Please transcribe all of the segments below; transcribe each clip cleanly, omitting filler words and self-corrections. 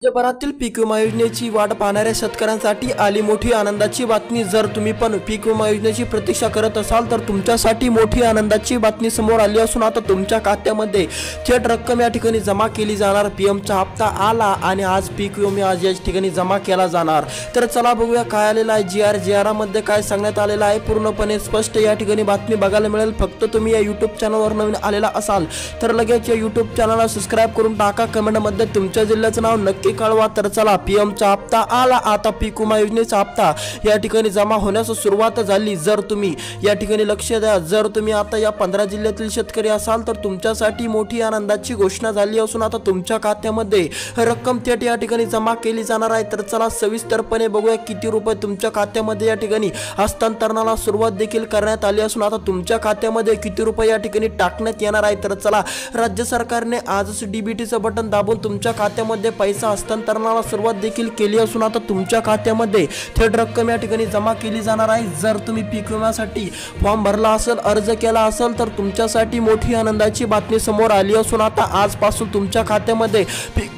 राज्यभरातील पीक विमा योजनेची वाट पाहणाऱ्या शेतकऱ्यांसाठी आली मोठी आनंदाची बातमी। जर तुम्ही पण पीक विमा योजनेची प्रतीक्षा करत असाल तर तुमच्यासाठी मोठी आनंदाची बातमी समोर आली असून आता तुमच्या खात्यामध्ये थेट रक्कम या ठिकाणी जमा केली जाणार। पीएमचा हप्ता आला आणि आज पीक विमा आज या ठिकाणी जमा केला जाणार। तर चला बघूया काय आलेलं आहे। जीआर मध्ये काय सांगण्यात आलेलं आहे पूर्णपणे स्पष्ट या ठिकाणी बातमी बघायला मिळेल। फक्त तुम्ही या YouTube चॅनलवर नवीन आलेला असाल तर लगेच या YouTube चॅनलला सबस्क्राइब करून टाका। कमेंट मध्ये तुमच्या जिल्ह्याचं नाव नक्की कळवा। तर चला पीएमचा हप्ता आला, आता पीक विमा योजनेचा हप्ता या ठिकाणी जमा होण्यास सुरुवात झाली। जर तुम्ही या ठिकाणी लक्ष द्या, जर तुम्ही आता या 15 जिल्ह्यातील शेतकरी असाल तर तुमच्यासाठी मोठी आनंदाची घोषणा झाली असून आता तुमच्या खात्यामध्ये रक्कम थेट या ठिकाणी जमा केली जाणार आहे। तर चला सविस्तरपणे बघूया किती रुपये तुमच्या खात्यामध्ये या ठिकाणी हस्तांतरणाला सुरुवात देखील करण्यात आली असून आता तुमच्या खात्यामध्ये किती रुपये या ठिकाणी टाकण्यात येणार आहे। तर चला राज्य सरकारने आजच डीबीटीचं बटन दाबून तुमच्या खात्यामध्ये पैसा हस्तांतरणाला सुरुवात देखील केली असून आता तुमच्या खात्यामध्ये थेट रक्कम या ठिकाणी जमा केली जाणार आहे। जर तुम्ही पीक विम्यासाठी फॉर्म भरला असेल, अर्ज केला असेल तर तुमच्यासाठी मोठी आनंदाची बातमी समोर आली असून आता आजपासून तुमच्या खात्यामध्ये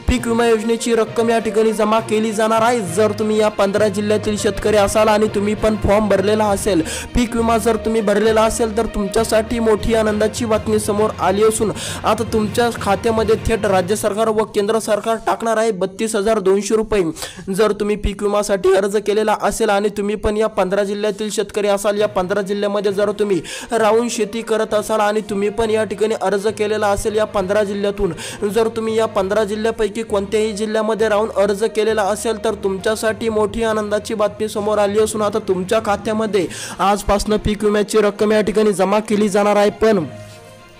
पीक विमा योजनेची रक्कम या ठिकाणी जमा केली जाणार आहे। जर तुम्ही या 15 जिल्ह्यातील शेतकरी असाल आणि तुम्ही पण फॉर्म भरलेला असेल, पीक विमा जर तुम्ही भरलेला असेल तर तुमच्यासाठी मोठी आनंदाची बातमी समोर आली असून आता तुमच्या खात्यामध्ये थेट राज्य सरकार व केंद्र सरकार टाकणार आहे 32,200 रुपये। जर तुम्ही पीक विमासाठी अर्ज केलेला असेल आणि तुम्ही पण या 15 जिल्ह्यातील शेतकरी असाल, या 15 जिल्ह्यामध्ये जर तुम्ही राहून शेती करत असाल आणि तुम्ही पण या ठिकाणी अर्ज केलेला असेल या 15 जिल्ह्यातून, जर तुम्ही या 15 जिल्ह्यापैकी कोणत्याही जिल्ह्यामध्ये राहून अर्ज केलेला असेल तर तुमच्यासाठी मोठी आनंदाची बातमी समोर आली असून आता तुमच्या खात्यामध्ये आजपासून पीक विम्याची रक्कम या ठिकाणी जमा केली जाणार आहे। पण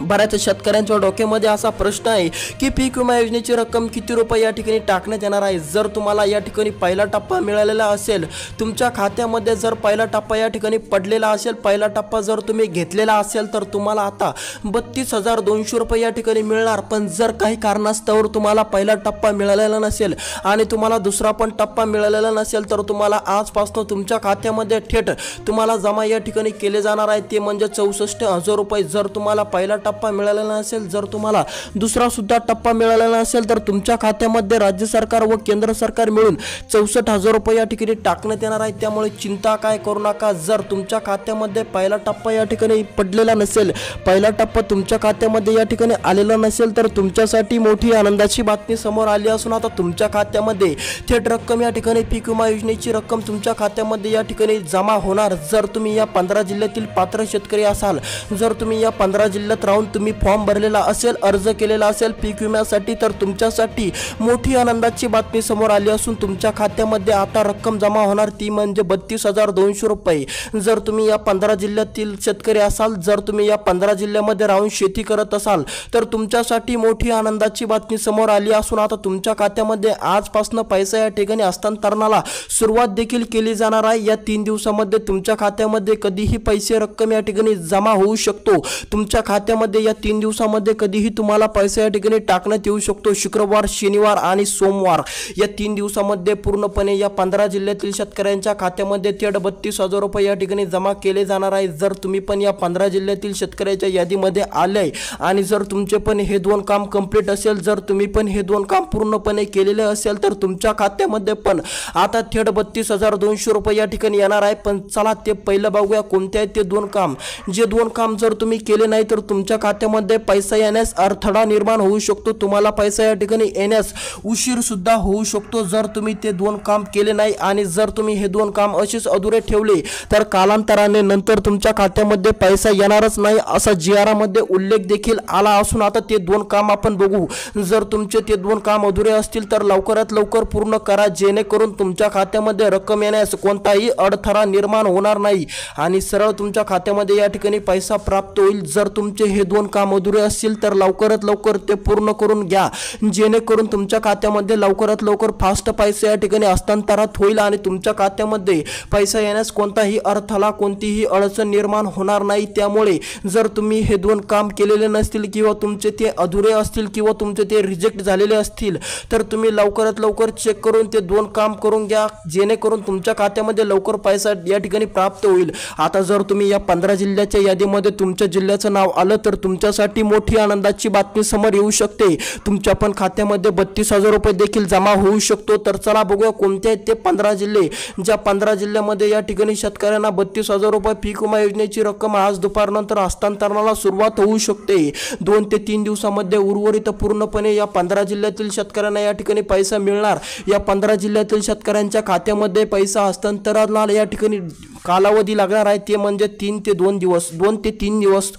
बऱ्याच शेतकऱ्यांच्या डोक्यामध्ये असा प्रश्न आहे की पीक विमा योजनेची रक्कम किती रुपये या ठिकाणी टाकण्यात येणार आहे। जर तुम्हाला या ठिकाणी पहिला टप्पा मिळालेला असेल, तुमच्या खात्यामध्ये जर पहिला टप्पा या ठिकाणी पडलेला असेल, पहिला टप्पा जर तुम्ही घेतलेला असेल तर तुम्हाला आता 32,200 रुपये या ठिकाणी मिळणार। पण जर काही कारणास्तव तुम्हाला पहिला टप्पा मिळालेला नसेल आणि तुम्हाला दुसरा पण टप्पा मिळालेला नसेल तर तुम्हाला आजपासून तुमच्या खात्यामध्ये थेट तुम्हाला जमा या ठिकाणी केले जाणार आहे, ते म्हणजे 64,000 रुपये। जर तुम्हाला पहिला टप्पा मिळालेला नसेल, जर तुम्हाला दुसरा सुद्धा टप्पा मिळालेला नसेल तर तुमच्या खात्यामध्ये राज्य सरकार व केंद्र सरकार मिळून 64,000 रुपये या ठिकाणी टाकण्यात येणार आहे। त्यामुळे चिंता काय करू नका। जर तुमच्या खात्यामध्ये पहिला टप्पा या ठिकाणी पडलेला नसेल, पहिला टप्पा तुमच्या खात्यामध्ये या ठिकाणी आलेला नसेल तर तुमच्यासाठी मोठी आनंदाची बातमी समोर आली असून आता तुमच्या खात्यामध्ये थेट रक्कम या ठिकाणी पीक विमा योजनेची रक्कम तुमच्या खात्यामध्ये या ठिकाणी जमा होणार। जर तुम्ही या 15 जिल्ह्यातील पात्र शेतकरी असाल, जर तुम्ही या 15 जिल्ह्यात तुम्ही फॉर्म भरलेला असेल, अर्ज केलेला असेल पीक विम्यासाठी तर तुमच्यासाठी मोठी आनंदाची बातमी समोर आली असून तुमच्या खात्यामध्ये आता रक्कम जमा होणार, ती म्हणजे 32,200 रुपये। जर तुम्ही या 15 जिल्ह्यातील शेतकरी असाल, जर तुम्ही या 15 जिल्ह्यामध्ये राहून शेती करत असाल तर तुमच्यासाठी मोठी आनंदाची बातमी समोर आली असून आता तुमच्या खात्यामध्ये आजपासून पैसा या ठिकाणी हस्तांतरणाला सुरुवात देखील केली जाणार आहे। या 3 दिवसामध्ये तुमच्या खात्यामध्ये कधीही पैसे रक्कम या ठिकाणी जमा होऊ शकतो। तुमच्या खात्यामध्ये या 3 दिवसामध्ये कधीही तुम्हाला पैसा या ठिकाणी टाकण्यात येऊ शकतो। शुक्रवार, शनिवार आणि सोमवार या 3 दिवसामध्ये पूर्णपणे या 15 जिल्ह्यातील शेतकऱ्यांच्या खात्यामध्ये थेट 32,000 रुपये या ठिकाणी जमा केले जाणार आहे। जर तुम्ही पण या 15 जिल्ह्यातील शेतकऱ्याच्या यादीमध्ये आले आणि जर तुमचे पण हे 2 काम कंप्लीट असेल, जर तुम्ही पण हे 2 काम पूर्णपणे केलेले असेल तर तुमच्या खात्यामध्ये पण आता थेट 32,200 रुपये या ठिकाणी येणार आहे। पण चला ते पहिलं बघूया कोणते आहेत ते 2 काम। जे 2 काम जर तुम्ही केले नाही तर तुमच्या खात्यामध्ये पैसा येण्यास अडथळा निर्माण होऊ शकतो, तुम्हाला पैसा या ठिकाणी येण्यास उशीर सुद्धा होऊ शकतो जर तुम्ही ते 2 काम केले नाही। आणि जर तुम्ही हे 2 काम असेच अधुरे ठेवले तर कालांतराने नंतर तुमच्या खात्यामध्ये पैसा येणारच नाही असा जीआर मध्ये उल्लेख देखील आला असून आता ते 2 काम आपण बघू। जर तुमचे ते 2 काम अधुरे असतील तर लवकरात लवकर पूर्ण करा, जेणेकरून तुमच्या खात्यामध्ये रक्कम येण्यास कोणताही अडथळा निर्माण होणार नाही आणि सरळ तुमच्या खात्यामध्ये या ठिकाणी पैसा प्राप्त होईल। जर तुमचे हे 2 काम अधुरे असतील तर लवकरात लवकर ते पूर्ण करून घ्या, जेणेकरून तुमच्या खात्यामध्ये लवकरात लवकर फास्ट पैसे या ठिकाणी हस्तांतरित होईल आणि तुमच्या खात्यामध्ये पैसा येण्यास कोणताही अडथळा, कोणतीही अडचण निर्माण होणार नाही। त्यामुळे जर तुम्ही हे 2 काम केलेले नसतील किंवा तुमचे ते अधुरे असतील किंवा तुमचे ते रिजेक्ट झालेले असतील तर तुम्ही लवकरात लवकर चेक करून ते 2 काम करून घ्या, जेणेकरून तुमच्या खात्यामध्ये लवकर पैसा या ठिकाणी प्राप्त होईल। आता जर तुम्ही या 15 जिल्ह्याच्या यादीमध्ये तुमच्या जिल्ह्याचं नाव आलं तर तुमच्यासाठी मोठी आनंदाची बातमी समोर येऊ शकते. तुमच्या पण खात्यामध्ये 32,000 रुपये देखील जमा होऊ शकतो. तर चला बघूया कोणते आहेत ते 15 जिल्हे. ज्या 15 जिल्ह्यामध्ये या ठिकाणी शेतकऱ्यांना 32,000 रुपये पीक विमा योजनेची रक्कम आज दुपारनंतर हस्तांतरणाला सुरुवात होऊ शकते. 2 ते 3 दिवसामध्ये उर्वरित पूर्णपणे या 15 जिल्ह्यातील शेतकऱ्यांना या ठिकाणी पैसा मिळणार. या 15 जिल्ह्यातील शेतकऱ्यांच्या खात्यामध्ये पैसा हस्तांतरणाला या ठिकाणी कालावधी लागणार आहे, ते म्हणजे 2 ते 3 दिवस.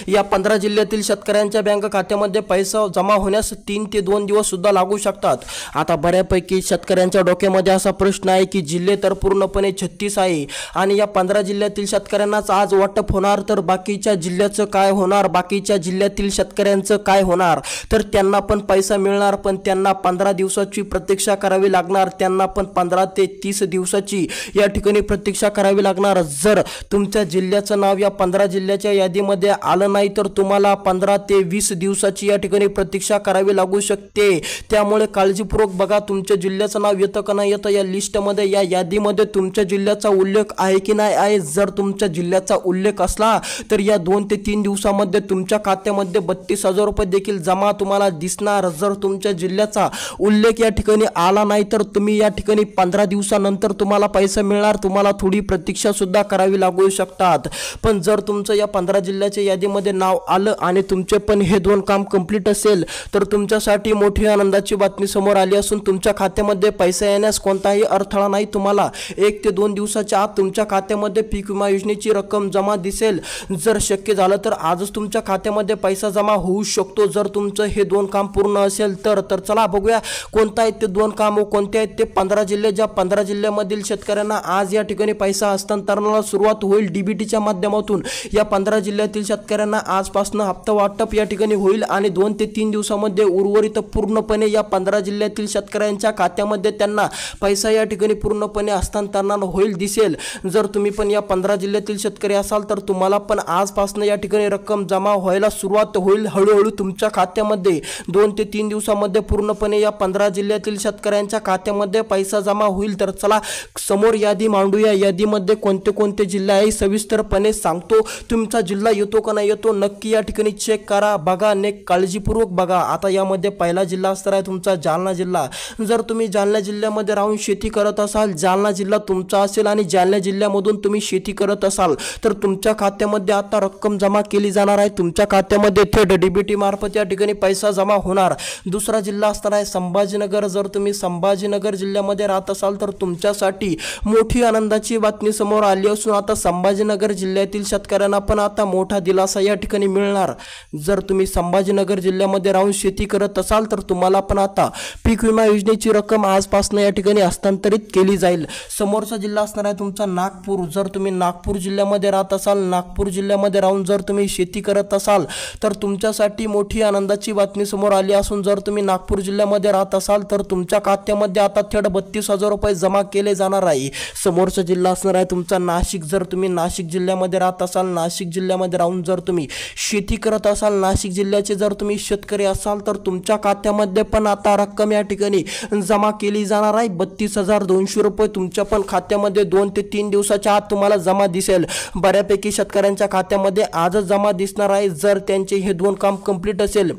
या 15 जिल्ह्यातील शेतकऱ्यांच्या बँक खात्यामध्ये पैसा जमा होण्यास 3 ते 2 दिवस सुद्धा लागू शकतात. आता बऱ्यापैकी शेतकऱ्यांच्या डोक्यामध्ये असा प्रश्न आहे की जिल्हे तर पूर्णपणे 36 आहे आणि या 15 जिल्ह्यातील शेतकऱ्यांनाच आज वाटप होणार, तर बाकीच्या जिल्ह्याचं काय होणार, बाकीच्या जिल्ह्यातील शेतकऱ्यांचं काय होणार. तर त्यांना पण पैसा मिळणार, पण त्यांना 15 दिवसाची प्रतीक्षा करावी लागणार. त्यांना पण 15 ते 30 दिवसाची या ठिकाणी प्रतीक्षा करावी लागणार. जर तुमच्या जिल्ह्याचं नाव या 15 जिल्ह्याच्या यादीमध्ये आलं नाही तर तुम्हाला 15 ते 20 दिवसाची या ठिकाणी प्रतीक्षा करावी लागू शकते. त्यामुळे काळजीपूर्वक बघा तुमच्या जिल्ह्याचं नाव येतं का नाही येतं या लिस्टमध्ये, या यादीमध्ये तुमच्या जिल्ह्याचा उल्लेख आहे की नाही आहे. जर तुमच्या जिल्ह्याचा उल्लेख असला तर या 2 ते 3 दिवसामध्ये तुमच्या खात्यामध्ये 32,000 रुपये देखील जमा तुम्हाला दिसणार. जर तुमच्या जिल्ह्याचा उल्लेख या ठिकाणी आला नाही तर तुम्ही या ठिकाणी 15 दिवसानंतर तुम्हाला पैसा मिळणार. तुम्हाला थोडी प्रतीक्षा सुद्धा करावी लागू शकतात. पण जर तुमचं या 15 जिल्ह्याच्या यादीमध्ये नाव आलं आणि तुमचे पण हे 2 काम कंप्लीट असेल तर तुमच्यासाठी मोठी आनंदाची बातमी समोर आली असून तुमच्या खात्यामध्ये पैसा येण्यास कोणताही अडथळा नाही. तुम्हाला 1 ते 2 दिवसाच्या आत तुमच्या खात्यामध्ये पीक विमा योजनेची रक्कम जमा दिसेल. जर शक्य झालं तर आजच तुमच्या खात्यामध्ये पैसा जमा होऊ शकतो जर तुमचं हे 2 काम पूर्ण असेल तर. चला बघूया कोणता आहेत ते 2 काम, कोणते आहेत ते 15 जिल्हे. ज्या 15 जिल्ह्यामधील शेतकऱ्यांना आज या ठिकाणी पैसा हस्तांतरणाला सुरुवात होईल डीबीटीच्या माध्यमातून. या 15 जिल्ह्यातील शेतकऱ्यांना आजपासून हप्ता वाटप या ठिकाणी होईल आणि 2 ते 3 दिवसामध्ये उर्वरित पूर्णपणे या 15 जिल्ह्यातील शेतकऱ्यांच्या खात्यामध्ये त्यांना पैसा या ठिकाणी पूर्णपणे हस्तांतरण होईल दिसेल. जर तुम्ही पण या 15 जिल्ह्यातील शेतकरी असाल तर तुम्हाला पण आजपासून या ठिकाणी रक्कम जमा व्हायला सुरुवात होईल. हळूहळू तुमच्या खात्यामध्ये 2 ते 3 दिवसामध्ये पूर्णपणे या 15 जिल्ह्यातील शेतकऱ्यांच्या खात्यामध्ये पैसा जमा होईल. तर चला समोर यादी मांडूया. यादीमध्ये कोणते कोणते जिल्हे आहे सविस्तरपणे सांगतो. तुमचा जिल्हा येतो का नाही येतो नक्की या ठिकाणी चेक करा, बघा, काळजीपूर्वक बघा. आता यामध्ये पहिला जिल्हा असणार आहे तुमचा जालना जिल्हा. जर तुम्ही जालना जिल्ह्यामध्ये राहून शेती करत असाल, जालना जिल्हा तुमचा असेल आणि जालना जिल्ह्यामधून तुम्ही शेती करत असाल तर तुमच्या खात्यामध्ये आता रक्कम जमा केली जाणार आहे. तुमच्या खात्यामध्ये थेट डीबीटी मार्फत या ठिकाणी पैसा जमा होणार. दुसरा जिल्हा असणार आहे संभाजीनगर. जर तुम्ही संभाजीनगर जिल्ह्यामध्ये राहत असाल तर तुमच्यासाठी मोठी आनंदाची बातमी समोर आली असून आता संभाजीनगर जिल्ह्यातील शेतकऱ्यांना पण आता मोठा दिलासा या ठिकाणी मिळणार. जर तुम्ही संभाजीनगर जिल्ह्यामध्ये राहून शेती करत असाल तर तुम्हाला पण आता पीक विमा योजनेची रक्कम आजपासून या ठिकाणी हस्तांतरित केली जाईल. समोरचा जिल्हा असणार आहे तुमचा नागपूर. जर तुम्ही नागपूर जिल्ह्यामध्ये राहत असाल, नागपूर जिल्ह्यामध्ये राहून जर तुम्ही शेती करत असाल तर तुमच्यासाठी मोठी आनंदाची बातमी समोर आली असून जर तुम्ही नागपूर जिल्ह्यामध्ये राहत असाल तर तुमच्या खात्यामध्ये आता थेट 32,000 रुपये जमा केले जाणार आहे. समोरचा जिल्हा असणार आहे तुमचा नाशिक. जर तुम्ही नाशिक जिल्ह्यामध्ये राहत असाल, नाशिक जिल्ह्यामध्ये राहून जर तुम्ही शेती करत असाल, नाशिक जिल्ह्याचे जर तुम्ही शेतकरी असाल तर तुमच्या खात्यामध्ये पण आता रक्कम या ठिकाणी जमा केली जाणार आहे. 32,200 रुपये तुमच्या पण खात्यामध्ये 2 ते 3 दिवसाच्या आत तुम्हाला जमा दिसेल. बऱ्यापैकी शेतकऱ्यांच्या खात्यामध्ये आजच जमा दिसणार आहे जर त्यांचे हे 2 काम कंप्लीट असेल.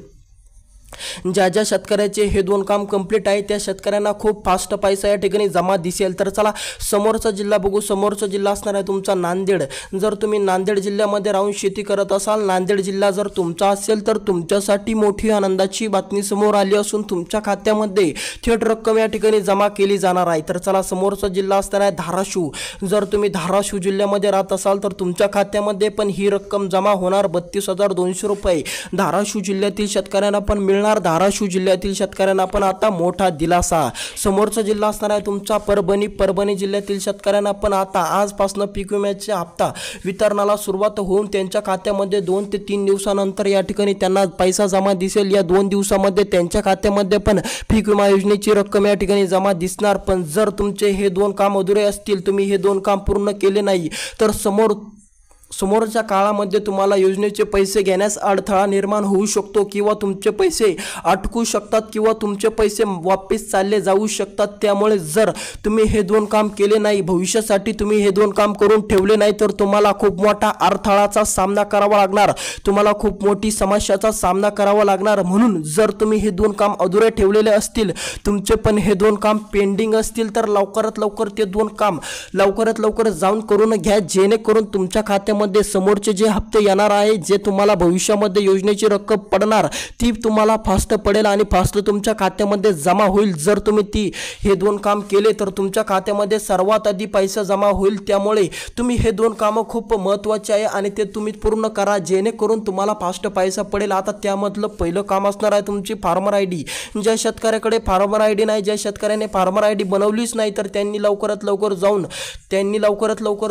ज्या ज्या शेतकऱ्याचे हे 2 काम कंप्लीट आहे त्या शेतकऱ्यांना खूप फास्ट पैसा या ठिकाणी जमा दिसेल. तर चला समोरचा जिल्हा बघू. समोरचा जिल्हा असणार आहे तुमचा नांदेड. जर तुम्ही नांदेड जिल्ह्यामध्ये राहून शेती करत असाल, नांदेड जिल्हा जर तुमचा असेल तर तुमच्यासाठी मोठी आनंदाची बातमी समोर आली असून तुमच्या खात्यामध्ये थेट रक्कम या ठिकाणी जमा केली जाणार आहे. तर चला समोरचा जिल्हा असणार आहे धाराशिव. जर तुम्ही धाराशिव जिल्ह्यामध्ये राहत असाल तर तुमच्या खात्यामध्ये पण ही रक्कम जमा होणार 32,200 रुपये धाराशिव जिल्ह्यातील शेतकऱ्यांना पण मिळणार. धाराशिव जिल्ह्यातील शेतकऱ्यांना पण आता मोठा दिलासा. समोरचा जिल्हा असणार आहे तुमचा परभणी. परभणी जिल्ह्यातील शेतकऱ्यांना पण आता आजपासून पीक विम्याचा हप्ता वितरणाला सुरुवात होऊन त्यांच्या खात्यामध्ये 2 ते 3 दिवसानंतर या ठिकाणी त्यांना पैसा जमा दिसेल. या 2 दिवसामध्ये त्यांच्या खात्यामध्ये पण पीक विमा योजनेची रक्कम या ठिकाणी जमा दिसणार. पण जर तुमचे हे 2 काम अधुरे असतील, तुम्ही हे 2 काम पूर्ण केले नाही तर समोर समोरच्या काळामध्ये तुम्हाला योजनेचे पैसे घेण्यास अडथळा निर्माण होऊ शकतो किंवा तुमचे पैसे अटकू शकतात किंवा तुमचे पैसे वापस चालले जाऊ शकतात। त्यामुळे जर तुम्ही हे 2 काम केले नाही, भविष्यासाठी तुम्ही हे 2 काम करून ठेवले नाही तर तुम्हाला खूप मोठा अडथळाचा सामना करावा लागणार, तुम्हाला खूप मोठी समस्याचा सामना करावा लागणार। म्हणून जर तुम्ही हे 2 काम अधुरे ठेवलेले असतील, तुमचे पण हे 2 काम पेंडिंग असतील तर लवकरात लवकर ते 2 काम लवकरात लवकर जाऊन करून घ्या, जेणेकरून तुमच्या खात्यामध्ये समोरचे जे हप्ते येणार आहे, जे तुम्हाला भविष्यामध्ये योजनेची रक्कम पडणार ती तुम्हाला फास्ट पडेल आणि फास्ट तुमच्या खात्यामध्ये जमा होईल। जर तुम्ही हे 2 काम केले तर तुमच्या खात्यामध्ये सर्वात आधी पैसा जमा होईल। त्यामुळे तुम्ही हे 2 कामं खूप महत्त्वाचे आहे आणि ते तुम्ही पूर्ण करा, जेणेकरून तुम्हाला फास्ट पैसा पडेल। आता त्यामधलं पहिलं काम असणार आहे तुमची फार्मर आयडी। ज्या शेतकऱ्याकडे फार्मर आयडी नाही, ज्या शेतकऱ्याने फार्मर आयडी बनवलीच नाही तर त्यांनी लवकरात लवकर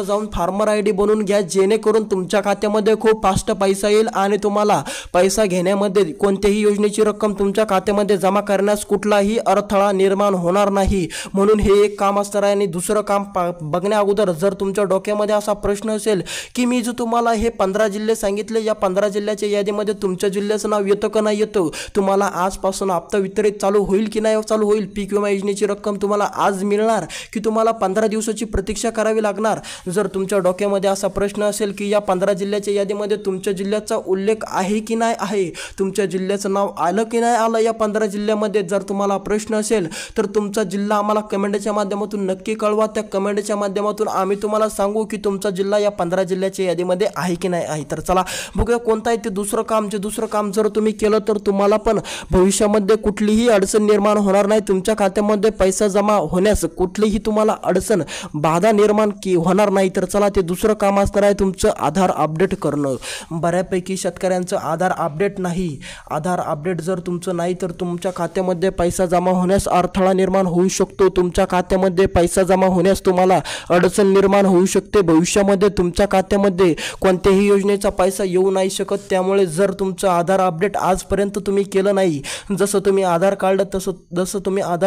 जाऊन फार्मर आयडी बनवून घ्या, जेणेकरून तुमच्या खात्यामध्ये खूप फास्ट पैसा येईल आणि तुम्हाला पैसा घेण्यामध्ये कोणत्याही योजनेची रक्कम तुमच्या खात्यामध्ये जमा करण्यास कुठलाही अडथळा निर्माण होणार नाही। म्हणून हे एक काम असणार आहे। आणि दुसरं काम बघण्या अगोदर जर तुमच्या डोक्यामध्ये असा प्रश्न असेल की मी जो तुम्हाला हे 15 जिल्हे सांगितले, या 15 जिल्ह्याच्या यादीमध्ये तुमच्या जिल्ह्याचं नाव येतं का नाही येतं, तुम्हाला आजपासून हप्ता वितरित चालू होईल की नाही चालू होईल, पीक विमा योजनेची रक्कम तुम्हाला आज मिळणार की तुम्हाला 15 दिवसाची प्रतीक्षा करावी लागणार, जर तुमच्या डोक्यामध्ये असा प्रश्न असेल की या 15 जिल्ह्याच्या यादीमध्ये तुमच्या जिल्ह्याचा उल्लेख आहे की नाही आहे, तुमच्या जिल्ह्याचं नाव आलं की नाही आलं या 15 जिल्ह्यामध्ये, जर तुम्हाला प्रश्न असेल तर तुमचा जिल्हा आम्हाला कमेंटच्या माध्यमातून नक्की कळवा। त्या कमेंटच्या माध्यमातून आम्ही तुम्हाला सांगू की तुमचा जिल्हा या 15 जिल्ह्याच्या यादीमध्ये आहे की नाही आहे। तर चला बघूया कोणतं आहे ते दुसरं काम। जे दुसरं काम जर तुम्ही केलं तर तुम्हाला पण भविष्यामध्ये कुठलीही अडचण निर्माण होणार नाही, तुमच्या खात्यामध्ये पैसा जमा होण्यास कुठलीही तुम्हाला अडचण बाधा निर्माण होणार नाही। तर चला ते दुसरं काम असणार आहे तुमचं आधार अपडेट करणं। बऱ्यापैकी शेतकऱ्यांचं आधार अपडेट नाही, आधार अपडेट जर तुमचं नाही तर तुमच्या खात्यामध्ये पैसा जमा होण्यास अडथळा निर्माण होऊ शकतो, तुमच्या खात्यामध्ये पैसा जमा होण्यास तुम्हाला अडचण निर्माण होऊ शकते, भविष्यामध्ये तुमच्या खात्यामध्ये कोणत्याही योजनेचा पैसा येऊ नाही शकत। त्यामुळे जर तुमचं आधार अपडेट आजपर्यंत तुम्ही केलं नाही, जसं तुम्ही आधार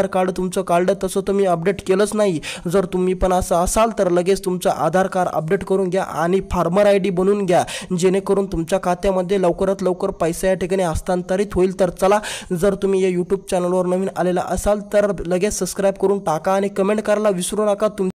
कार्ड तुमचं काढलं तसं तुम्ही अपडेट केलंच नाही, जर तुम्ही पण असं असाल तर लगेच तुमचं आधार कार्ड अपडेट करून घ्या आणि फार्मर आयडी बनवून घ्या, जेणेकरून तुमच्या खात्यामध्ये लवकरात लवकर पैसा या ठिकाणी हस्तांतरित होईल। तर चला जर तुम्ही या यूट्यूब चॅनलवर नवीन आलेला असाल तर लगेच सबस्क्राईब करून टाका आणि कमेंट करायला विसरू नका।